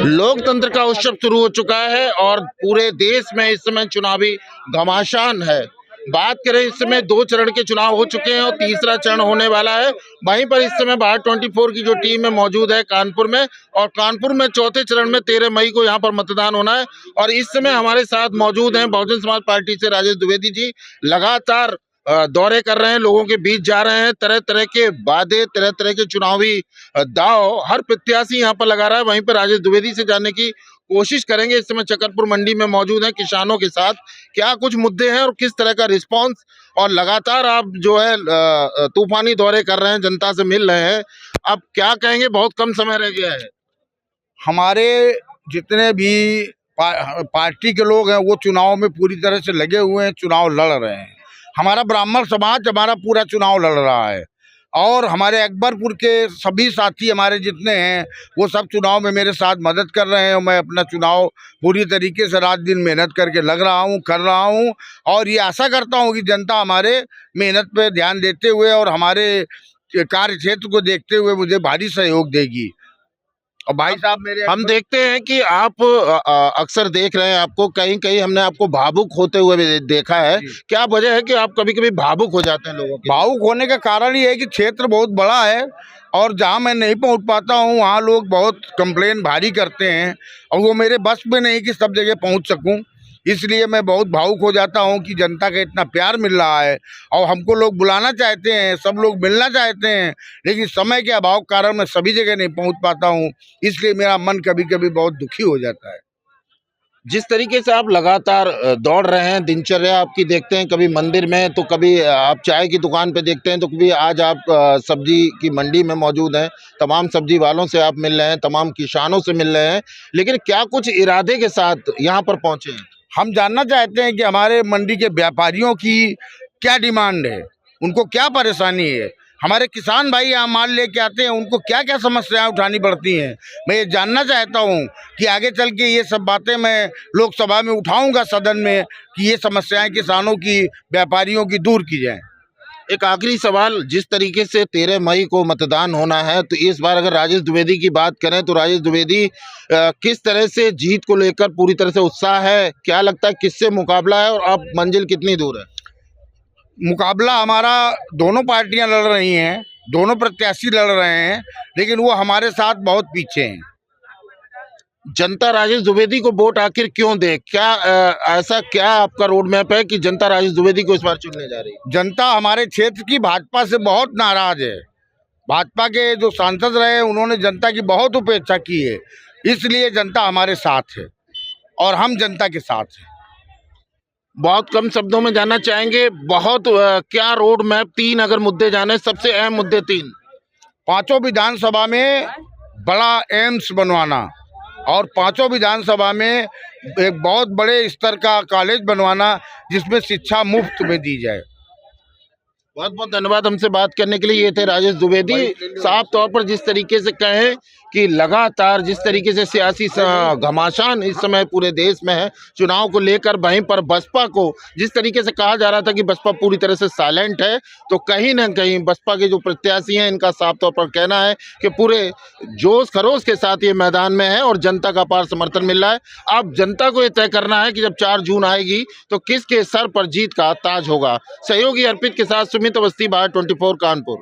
लोकतंत्र का उत्सव शुरू हो चुका है और पूरे देश में इस समय चुनावी घमासान है। बात करें, इस समय 2 चरण के चुनाव हो चुके हैं और तीसरा चरण होने वाला है। वहीं पर इस समय भारत 24 की जो टीम है मौजूद है कानपुर में, और कानपुर में चौथे चरण में 13 मई को यहां पर मतदान होना है। और इस समय हमारे साथ मौजूद हैं बहुजन समाज पार्टी से राजेश द्विवेदी जी। लगातार दौरे कर रहे हैं, लोगों के बीच जा रहे हैं, तरह तरह के वादे, तरह तरह के चुनावी दाव हर प्रत्याशी यहाँ पर लगा रहा है। वहीं पर राजेश द्विवेदी से जानने की कोशिश करेंगे। इस समय चकरपुर मंडी में मौजूद हैं किसानों के साथ, क्या कुछ मुद्दे हैं और किस तरह का रिस्पांस। और लगातार आप जो है तूफानी दौरे कर रहे हैं, जनता से मिल रहे हैं, अब क्या कहेंगे, बहुत कम समय रह गया है। हमारे जितने भी पार्टी के लोग हैं वो चुनाव में पूरी तरह से लगे हुए हैं, चुनाव लड़ रहे हैं। हमारा ब्राह्मण समाज हमारा पूरा चुनाव लड़ रहा है और हमारे अकबरपुर के सभी साथी हमारे जितने हैं वो सब चुनाव में मेरे साथ मदद कर रहे हैं। और मैं अपना चुनाव पूरी तरीके से रात दिन मेहनत करके लग रहा हूँ, कर रहा हूँ, और ये आशा करता हूँ कि जनता हमारे मेहनत पे ध्यान देते हुए और हमारे कार्य क्षेत्र को देखते हुए मुझे भारी सहयोग देगी। और भाई साहब मेरे, हम देखते हैं कि आप अक्सर देख रहे हैं, आपको कहीं कहीं हमने आपको भावुक होते हुए भी देखा है। क्या वजह है कि आप कभी कभी भावुक हो जाते हैं लोगों के? भावुक होने का कारण ये है कि क्षेत्र बहुत बड़ा है और जहाँ मैं नहीं पहुँच पाता हूँ वहाँ लोग बहुत कंप्लेन भारी करते हैं और वो मेरे बस में नहीं कि सब जगह पहुँच सकूँ। इसलिए मैं बहुत भावुक हो जाता हूँ कि जनता का इतना प्यार मिल रहा है और हमको लोग बुलाना चाहते हैं, सब लोग मिलना चाहते हैं, लेकिन समय के अभाव के कारण मैं सभी जगह नहीं पहुँच पाता हूँ। इसलिए मेरा मन कभी कभी बहुत दुखी हो जाता है। जिस तरीके से आप लगातार दौड़ रहे हैं, दिनचर्या आपकी देखते हैं, कभी मंदिर में तो कभी आप चाय की दुकान पे देखते हैं, तो कभी आज आप सब्जी की मंडी में मौजूद हैं, तमाम सब्जी वालों से आप मिल रहे हैं, तमाम किसानों से मिल रहे हैं, लेकिन क्या कुछ इरादे के साथ यहाँ पर पहुँचे हैं? हम जानना चाहते हैं कि हमारे मंडी के व्यापारियों की क्या डिमांड है, उनको क्या परेशानी है। हमारे किसान भाई यहाँ माल लेके आते हैं, उनको क्या क्या समस्याएं उठानी पड़ती हैं। मैं ये जानना चाहता हूँ कि आगे चल के ये सब बातें मैं लोकसभा में उठाऊंगा सदन में कि ये समस्याएं किसानों की, व्यापारियों की दूर की जाएं। एक आखिरी सवाल, जिस तरीके से 13 मई को मतदान होना है, तो इस बार अगर राजेश द्विवेदी की बात करें तो राजेश द्विवेदी किस तरह से जीत को लेकर पूरी तरह से उत्साह है? क्या लगता है किससे मुकाबला है और अब मंजिल कितनी दूर है? मुकाबला हमारा, दोनों पार्टियां लड़ रही हैं, दोनों प्रत्याशी लड़ रहे हैं, लेकिन वो हमारे साथ बहुत पीछे हैं। जनता राजेश द्विवेदी को वोट आखिर क्यों दे? क्या ऐसा क्या आपका रोड मैप है कि जनता राजेश द्विवेदी को इस बार चुनने जा रही है? जनता हमारे क्षेत्र की भाजपा से बहुत नाराज है। भाजपा के जो सांसद रहे उन्होंने जनता की बहुत उपेक्षा की है, इसलिए जनता हमारे साथ है और हम जनता के साथ हैं। बहुत कम शब्दों में जानना चाहेंगे, बहुत क्या रोड मैप, 3 अगर मुद्दे जाने, सबसे अहम मुद्दे 3। 5 विधानसभा में बड़ा एम्स बनवाना और 5 विधानसभा में एक बहुत बड़े स्तर का कॉलेज बनवाना जिसमें शिक्षा मुफ्त में दी जाए। बहुत बहुत धन्यवाद हमसे बात करने के लिए। ये थे राजेश द्विवेदी। साफ तौर पर जिस तरीके से कहें कि लगातार जिस तरीके से सियासी घमासान इस समय पूरे देश में है चुनाव को लेकर, वहीं पर बसपा को जिस तरीके से कहा जा रहा था कि बसपा पूरी तरह से साइलेंट है, तो कहीं ना कहीं बसपा के जो प्रत्याशी हैं इनका साफ तौर पर कहना है कि पूरे जोश खरोश के साथ ये मैदान में है और जनता का अपार समर्थन मिल रहा है। अब जनता को ये तय करना है कि जब 4 जून आएगी तो किसके सर पर जीत का ताज होगा। सहयोगी अर्पित के साथ सुमित अवस्थी, भारत 24 कानपुर।